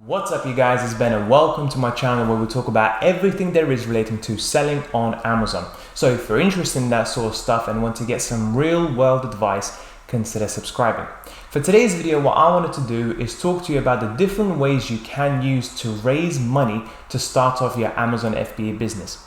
What's up you guys, it's Ben and welcome to my channel where we talk about everything there is relating to selling on Amazon. So if you're interested in that sort of stuff and want to get some real world advice, consider subscribing. For today's video, what I wanted to do is talk to you about the different ways you can use to raise money to start off your Amazon FBA business.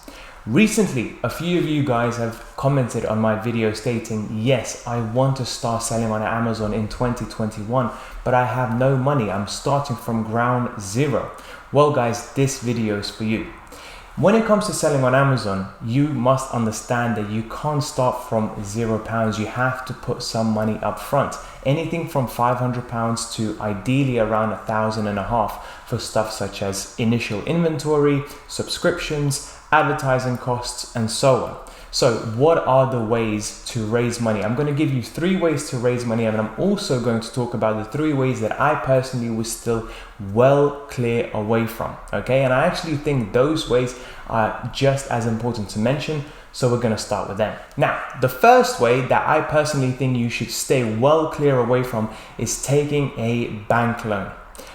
Recently, a few of you guys have commented on my video stating, yes, I want to start selling on Amazon in 2021, but I have no money. I'm starting from ground zero. Well guys, this video is for you. When it comes to selling on Amazon, you must understand that you can't start from £0. You have to put some money up front. Anything from £500 to ideally around £1,500 for stuff such as initial inventory, subscriptions, advertising costs, and so on. So what are the ways to raise money? I'm going to give you 3 ways to raise money, and I'm also going to talk about the 3 ways that I personally was still well clear away from. Okay, and I actually think those ways are just as important to mention, so we're going to start with them. Now, the first way that I personally think you should stay well clear away from is taking a bank loan.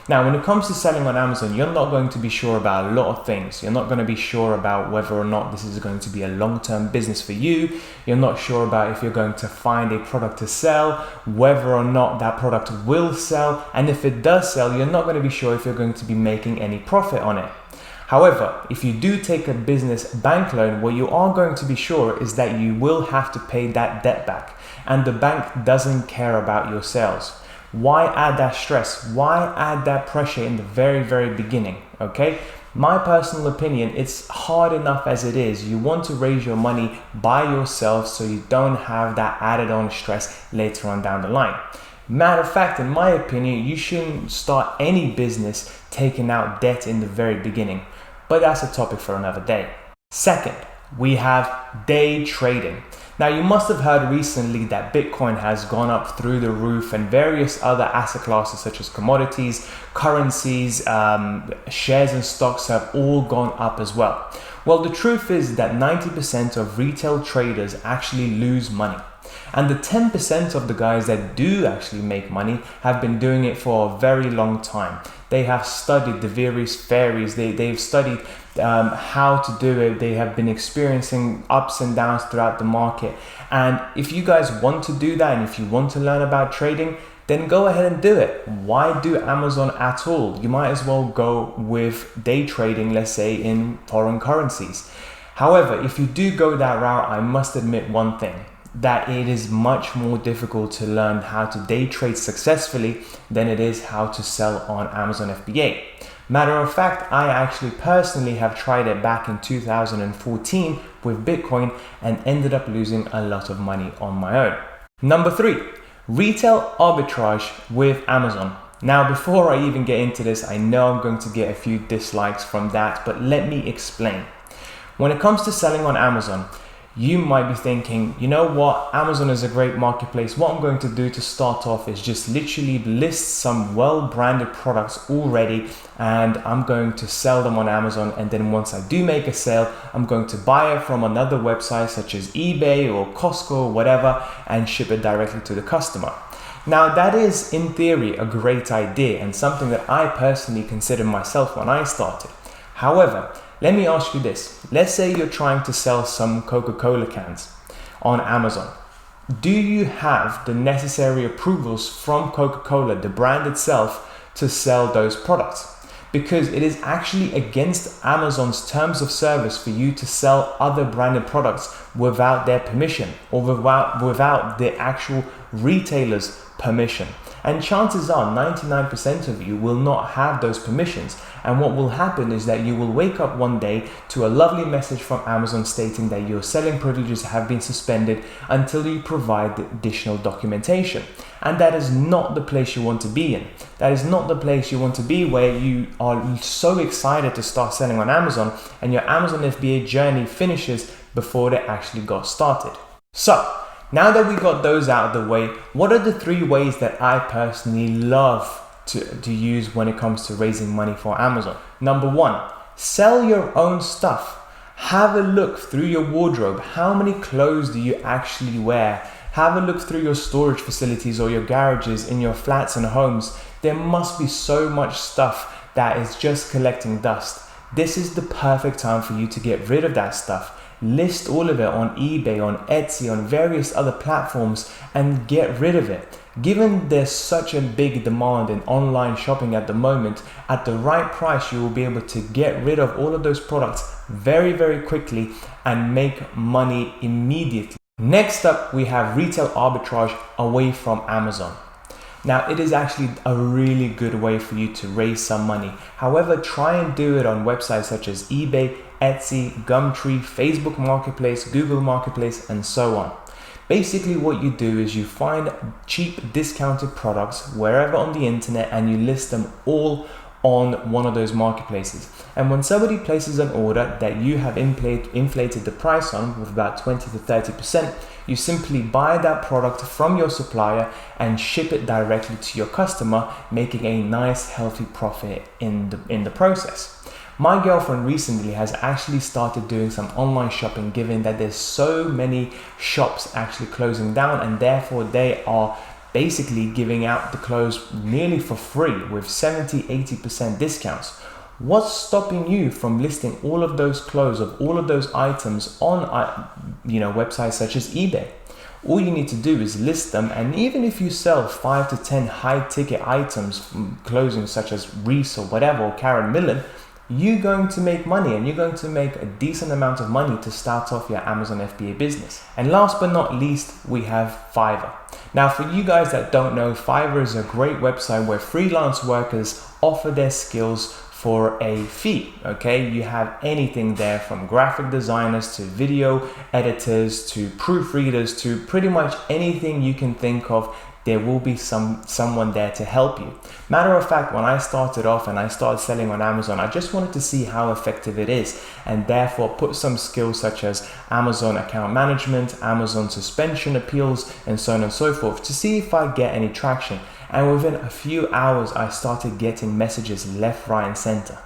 Now, when it comes to selling on Amazon, you're not going to be sure about a lot of things. You're not going to be sure about whether or not this is going to be a long-term business for you. You're not sure about if you're going to find a product to sell, whether or not that product will sell. And if it does sell, you're not going to be sure if you're going to be making any profit on it. However, if you do take a business bank loan, what you are going to be sure is that you will have to pay that debt back. And the bank doesn't care about your sales. Why add that stress? Why add that pressure in the very beginning? Okay, my personal opinion, it's hard enough as it is. You want to raise your money by yourself so you don't have that added on stress later on down the line. Matter of fact, in my opinion, you shouldn't start any business taking out debt in the very beginning, but that's a topic for another day. Second, we have day trading. Now, you must have heard recently that Bitcoin has gone up through the roof, and various other asset classes such as commodities, currencies, shares and stocks have all gone up as well. Well, the truth is that 90% of retail traders actually lose money. And the 10% of the guys that do actually make money have been doing it for a very long time. They have studied the various theories, they've studied how to do it. They have been experiencing ups and downs throughout the market. And if you guys want to do that, and if you want to learn about trading, then go ahead and do it. Why do Amazon at all? You might as well go with day trading, let's say in foreign currencies. However, if you do go that route, I must admit one thing, that it is much more difficult to learn how to day trade successfully than it is how to sell on Amazon FBA. Matter of fact, I actually personally have tried it back in 2014 with Bitcoin and ended up losing a lot of money on my own. Number 3, retail arbitrage with Amazon. Now, before I even get into this, I know I'm going to get a few dislikes from that, but let me explain. When it comes to selling on Amazon, you might be thinking, you know what, Amazon is a great marketplace. What I'm going to do to start off is just literally list some well-branded products already, and I'm going to sell them on Amazon. And then once I do make a sale, I'm going to buy it from another website such as eBay or Costco or whatever and ship it directly to the customer. Now, that is in theory a great idea and something that I personally considered myself when I started. However, let me ask you this. Let's say you're trying to sell some Coca-Cola cans on Amazon. Do you have the necessary approvals from Coca-Cola, the brand itself, to sell those products? Because it is actually against Amazon's terms of service for you to sell other branded products without their permission or without the actual retailer's permission. And chances are 99% of you will not have those permissions. And what will happen is that you will wake up one day to a lovely message from Amazon stating that your selling privileges have been suspended until you provide the additional documentation. And that is not the place you want to be in. That is not the place you want to be, where you are so excited to start selling on Amazon and your Amazon FBA journey finishes before they actually got started. So, now that we got those out of the way, what are the 3 ways that I personally love to use when it comes to raising money for Amazon? Number 1, sell your own stuff. Have a look through your wardrobe. How many clothes do you actually wear? Have a look through your storage facilities or your garages in your flats and homes. There must be so much stuff that is just collecting dust, this is the perfect time for you to get rid of that stuff. List all of it on eBay, on Etsy, on various other platforms, and get rid of it. Given there's such a big demand in online shopping at the moment, at the right price you will be able to get rid of all of those products very, very quickly and make money immediately. Next up, we have retail arbitrage away from Amazon. Now, it is actually a really good way for you to raise some money. However, try and do it on websites such as eBay, Etsy, Gumtree, Facebook Marketplace, Google Marketplace, and so on. Basically, what you do is you find cheap discounted products wherever on the internet and you list them all on one of those marketplaces. And when somebody places an order that you have inflated the price on with about 20 to 30%, you simply buy that product from your supplier and ship it directly to your customer, making a nice healthy profit in the process. My girlfriend recently has actually started doing some online shopping, given that there's so many shops actually closing down, and therefore they are basically giving out the clothes nearly for free with 70-80% discounts. What's stopping you from listing all of those clothes, of all of those items on websites such as eBay? All you need to do is list them, and even if you sell 5 to 10 high ticket items, clothing such as Reese or whatever, or Karen Millen, you're going to make money, and you're going to make a decent amount of money to start off your Amazon FBA business. And last but not least, we have Fiverr. Now, for you guys that don't know, Fiverr is a great website where freelance workers offer their skills for a fee. Okay, you have anything there from graphic designers to video editors to proofreaders to pretty much anything you can think of. There will be someone there to help you. Matter of fact, when I started off and I started selling on Amazon, I just wanted to see how effective it is, and therefore put some skills such as Amazon account management, Amazon suspension appeals, and so on and so forth to see if I get any traction. And within a few hours, I started getting messages left, right, and center.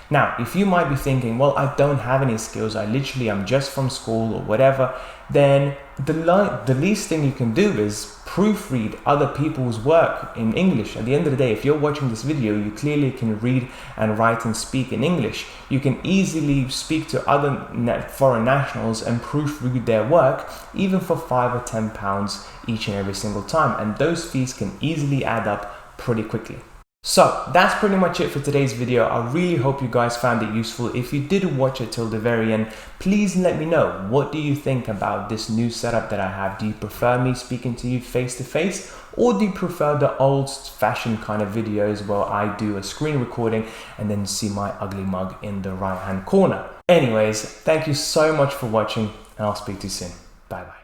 Now, if you might be thinking, well, I don't have any skills, I literally am just from school or whatever, then the least thing you can do is proofread other people's work in English. At the end of the day, if you're watching this video, you clearly can read and write and speak in English. You can easily speak to other foreign nationals and proofread their work, even for £5 or £10 each and every single time. And those fees can easily add up pretty quickly. So that's pretty much it for today's video. I really hope you guys found it useful. If you did watch it till the very end, please let me know. What do you think about this new setup that I have? Do you prefer me speaking to you face to face, or do you prefer the old-fashioned kind of videos where I do a screen recording and then see my ugly mug in the right-hand corner? Anyways, thank you so much for watching, and I'll speak to you soon. Bye bye.